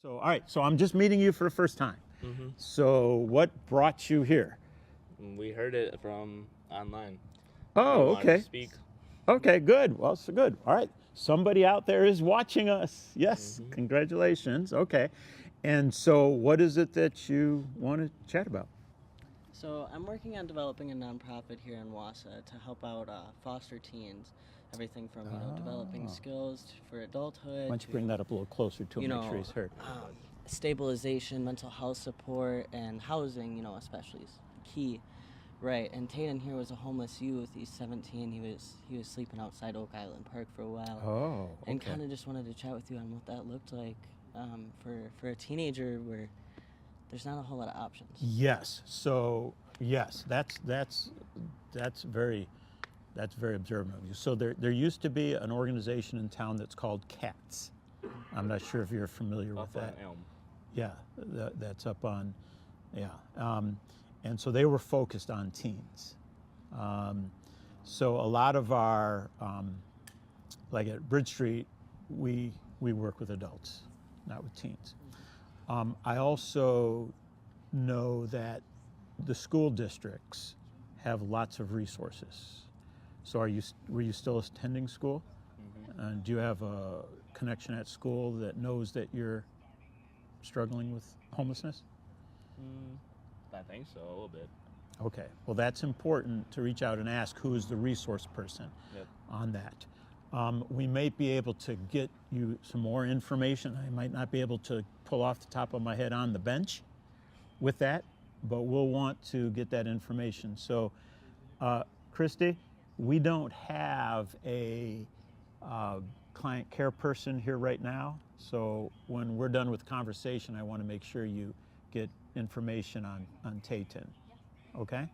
So, all right, so I'm just meeting you for the first time. Mm-hmm. So what brought you here? We heard it from online. Oh, We wanted okay. to speak. Okay, good. Well, so good. All right. Somebody out there is watching us. Yes, Mhm. congratulations. Okay. And so what is it that you want to chat about? So I'm working on developing a nonprofit here in Wausau to help out foster teens. Everything from developing Oh. skills for adulthood. Why don't you bring that up a little closer to him, make sure he's heard. Stabilization, mental health support, and housing. Especially is key. Right, and Tayden here was a homeless youth. He's 17. He was sleeping outside Oak Island Park for a while. Oh, okay. And kind of just wanted to chat with you on what that looked like for a teenager where there's not a whole lot of options. Yes. So yes, that's very observant of you. So there used to be an organization in town that's called CATS. I'm not sure if you're familiar with that. Elm. Yeah, that's up on, yeah. And so they were focused on teens. So a lot of our, like at Bridge Street, we work with adults, not with teens. I also know that the school districts have lots of resources. So were you still attending school? Mm-hmm. Do you have a connection at school that knows that you're struggling with homelessness? I think so, a little bit. Okay, well that's important to reach out and ask who is the resource person Yep. on that. We may be able to get you some more information. I might not be able to pull off the top of my head on the bench with that, but we'll want to get that information. So, Christy, we don't have a client care person here right now. So when we're done with the conversation, I want to make sure you get information on Tayden. Okay?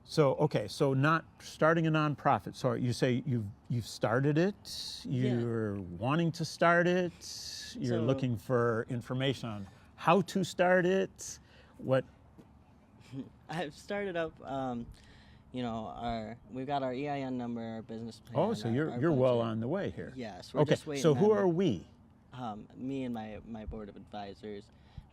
So not starting a nonprofit. So you say you've started it, you're wanting to start it, you're looking for information on how to start it, what? I've started up, we've got our EIN number, our business plan. Oh, so our you're well budget. on the way here. Yes, we're Okay, just waiting so who on are we? me and my board of advisors.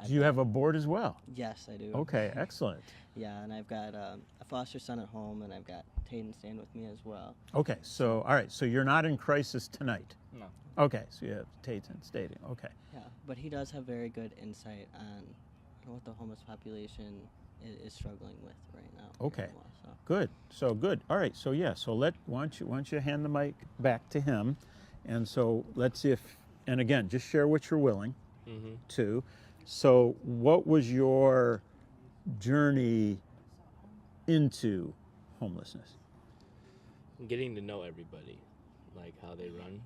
Do you have a board as well? Yes, I do. Okay, excellent. Yeah, and I've got a foster son at home, and I've got Tayden staying with me as well. Okay, so all right, so you're not in crisis tonight. No. Okay, so you have Tayden staying. Okay. Yeah, but he does have very good insight on what the homeless population is struggling with right now. Okay. Good. So good. All right. So yeah. So why don't you hand the mic back to him, and so let's see if, and again, just share what you're willing Mm-hmm. to. So what was your journey into homelessness? Getting to know everybody, like how they run.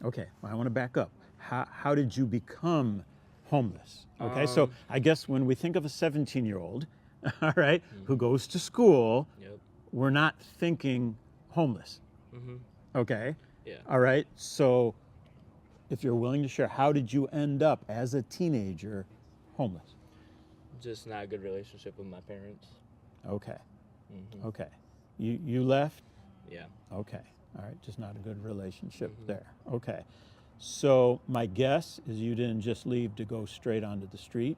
Okay. Well, I want to back up. How did you become homeless? Okay. So I guess when we think of a 17-year-old, all right, who goes to school, Yep. we're not thinking homeless. Mm-hmm. Okay. Yeah. All right. So if you're willing to share, how did you end up as a teenager homeless? Just not a good relationship with my parents. Okay. Mm-hmm. Okay. You left? Yeah. Okay. All right. Just not a good relationship there. Okay. So my guess is you didn't just leave to go straight onto the street,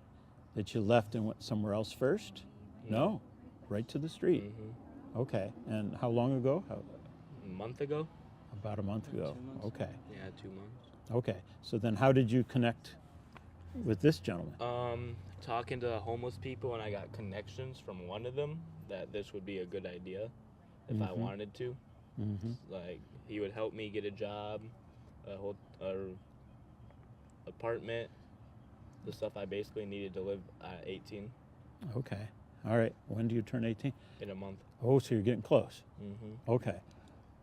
that you left and went somewhere else first? No. Right to the street. Mm-hmm. Okay. And how long ago? A month ago? About a month ago. 2 months. Okay. Yeah, 2 months. Okay. So then how did you connect with this gentleman? Talking to homeless people, and I got connections from one of them that this would be a good idea if I wanted to. Mm-hmm. Like, he would help me get a job, a apartment, the stuff I basically needed to live at 18 Okay. All right. When do you turn 18? in a month. Oh, so you're getting close. Mm-hmm. Okay.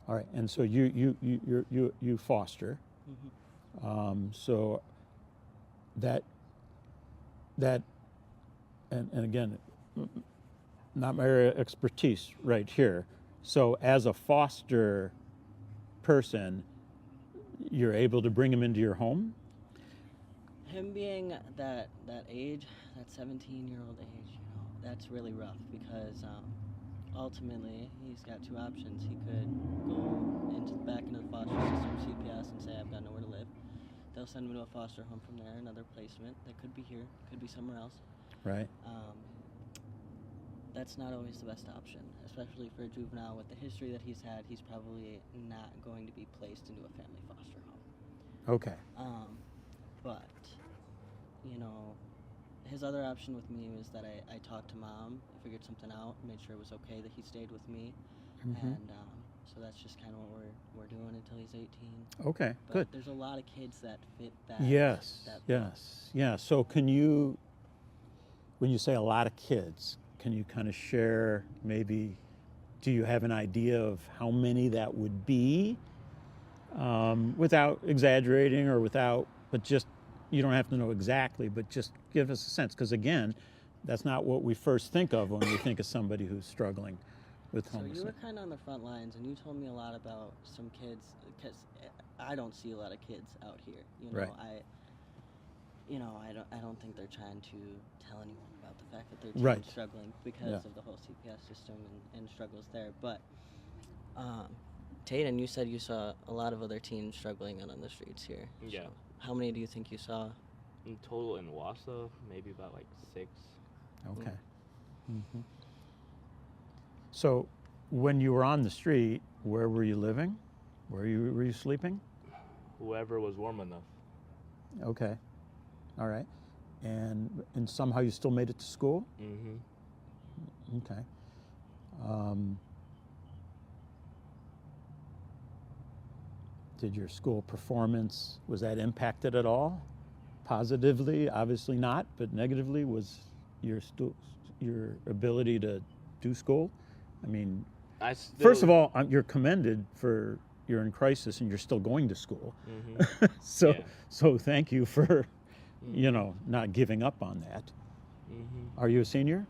All right. And so you foster. So that and again, not my area of expertise right here. So as a foster person, you're able to bring him into your home? Him being that age, that 17-year-old age, that's really rough because ultimately he's got two options. He could go back into the foster system, CPS, and say I've got nowhere to live. they'll send them to a foster home from there, another placement. That could be here, could be somewhere else. Right. That's not always the best option, especially for a juvenile with the history that he's had. He's probably not going to be placed into a family foster home. Okay. But, you know, his other option with me was that I talked to Mom, figured something out, made sure it was okay that he stayed with me, and so that's just kind of what we're doing until he's 18. Okay, But good. there's a lot of kids that fit that. Yes, that yes, yeah. So can you, when you say a lot of kids, can you kind of share maybe, do you have an idea of how many that would be, without exaggerating or without, but just, you don't have to know exactly, but just give us a sense, because again, that's not what we first think of when we think of somebody who's struggling with So you homelessness. were kind of on the front lines, and you told me a lot about some kids, because I don't see a lot of kids out here. You know, Right. I don't think they're trying to tell anyone about the fact that they're Right. struggling because Yeah. of the whole CPS system and struggles there. But Tayden, you said you saw a lot of other teens struggling out on the streets here. Yeah. So how many do you think you saw? In total in Wausau, maybe about like 6. Okay. So when you were on the street, where were you living? Were you sleeping? Whoever was warm enough. Okay. All right. And somehow you still made it to school? Mm-hmm. Okay. Did your school performance, was that impacted at all? Positively? Obviously not, but negatively, was your ability to do school? I mean, first of all, you're commended for you're in crisis and you're still going to school. Mm-hmm. So, Yeah. so thank you for, not giving up on that. Mm-hmm. Are you a senior?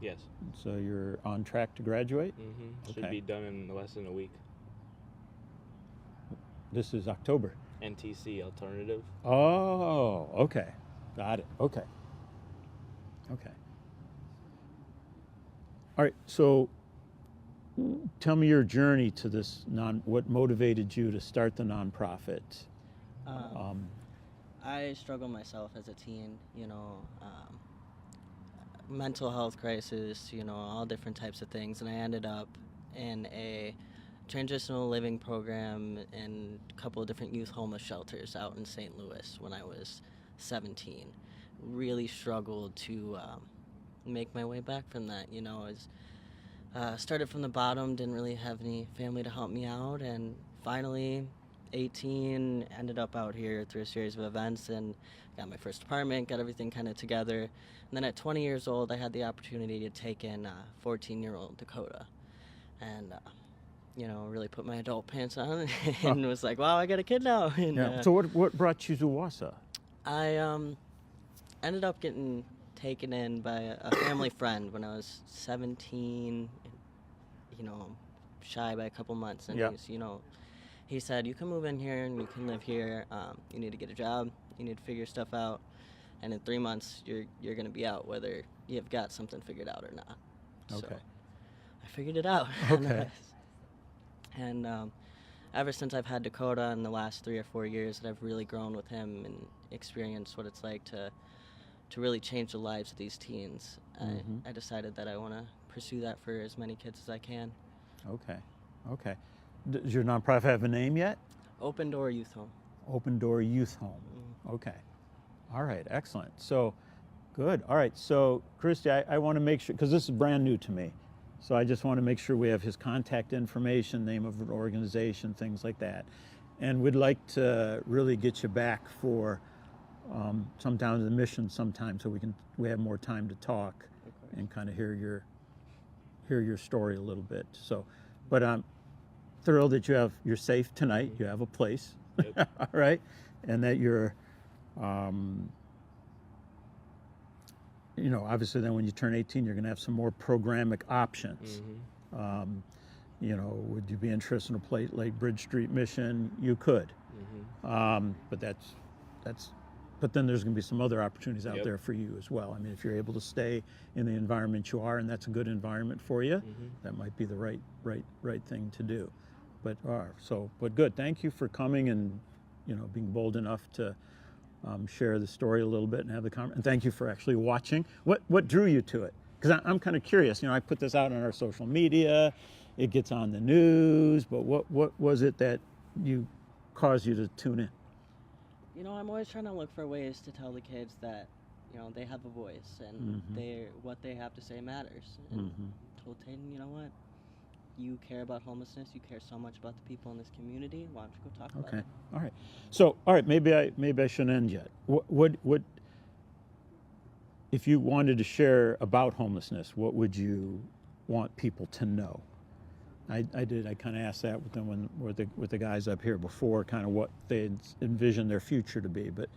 Yes. So you're on track to graduate? Mm-hmm. Should Okay. be done in less than a week. This is October. NTC alternative. Oh, okay. Got it. Okay. Okay. All right. So tell me your journey to this what motivated you to start the nonprofit? I struggled myself as a teen, mental health crisis, all different types of things. And I ended up in a transitional living program in a couple of different youth homeless shelters out in St. Louis when I was 17. Really struggled to make my way back from that, started from the bottom, didn't really have any family to help me out, and finally 18, ended up out here through a series of events and got my first apartment, got everything kind of together. And then at 20 years old, I had the opportunity to take in 14-year-old Dakota. And, really put my adult pants on and was like, wow, I got a kid now. And, Yeah. So what brought you to Wausau? I ended up getting taken in by a family friend when I was 17, shy by a couple months. And Yeah. he said, you can move in here and you can live here. You need to get a job. You need to figure stuff out. And in 3 months, you're going to be out, whether you've got something figured out or not. Okay. So I figured it out. Okay. And ever since I've had Dakota in the last 3 or 4 years, that I've really grown with him and experienced what it's like to really change the lives of these teens. I decided that I want to pursue that for as many kids as I can. Okay. Okay. Does your nonprofit have a name yet? Open Door Youth Home. Open Door Youth Home. Okay. All right. Excellent. So, good. All right. So, Christy, I want to make sure, because this is brand new to me, so I just want to make sure we have his contact information, name of an organization, things like that. And we'd like to really get you back for some down to the mission sometime, so we have more time to talk and kind of hear your story a little bit. So, but I'm thrilled that you're safe tonight. You have a place, Yep. all right, and that you're, obviously then when you turn 18, you're going to have some more programmatic options. Would you be interested in a place like Bridge Street Mission? You could, but but then there's going to be some other opportunities out Yep. there for you as well. I mean, if you're able to stay in the environment you are, and that's a good environment for you, that might be the right thing to do. But good. Thank you for coming and being bold enough to share the story a little bit and have the conversation. And thank you for actually watching. What drew you to it? Because I'm kind of curious. I put this out on our social media, it gets on the news, but what was it that caused you to tune in? I'm always trying to look for ways to tell the kids that, they have a voice and what they have to say matters. And told Tayden, you know what? You care about homelessness. You care so much about the people in this community. Why don't you go talk about it? Okay. All right. So, all right. Maybe I shouldn't end yet. What if you wanted to share about homelessness? What would you want people to know? I kind of asked that with them with the guys up here before, kind of what they envisioned their future to be. But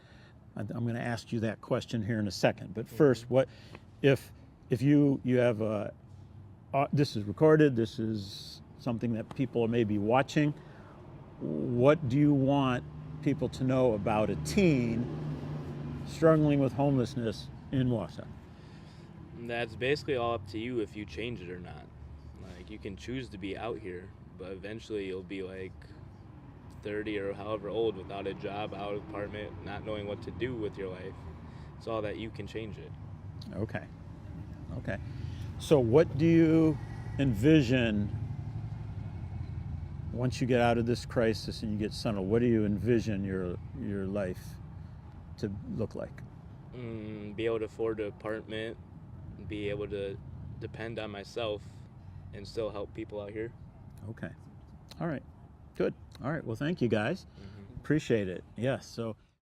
I'm going to ask you that question here in a second. But first, what if you have a this is recorded, this is something that people may be watching. What do you want people to know about a teen struggling with homelessness in Wausau? That's basically all up to you if you change it or not. Like, you can choose to be out here, but eventually you'll be like 30 or however old without a job, out of apartment, not knowing what to do with your life. It's all that you can change it. Okay. So what do you envision once you get out of this crisis and you get settled? What do you envision your life to look like? Be able to afford an apartment, be able to depend on myself, and still help people out here. Okay. All right. Good. All right. Well, thank you guys. Appreciate it. Yes. So.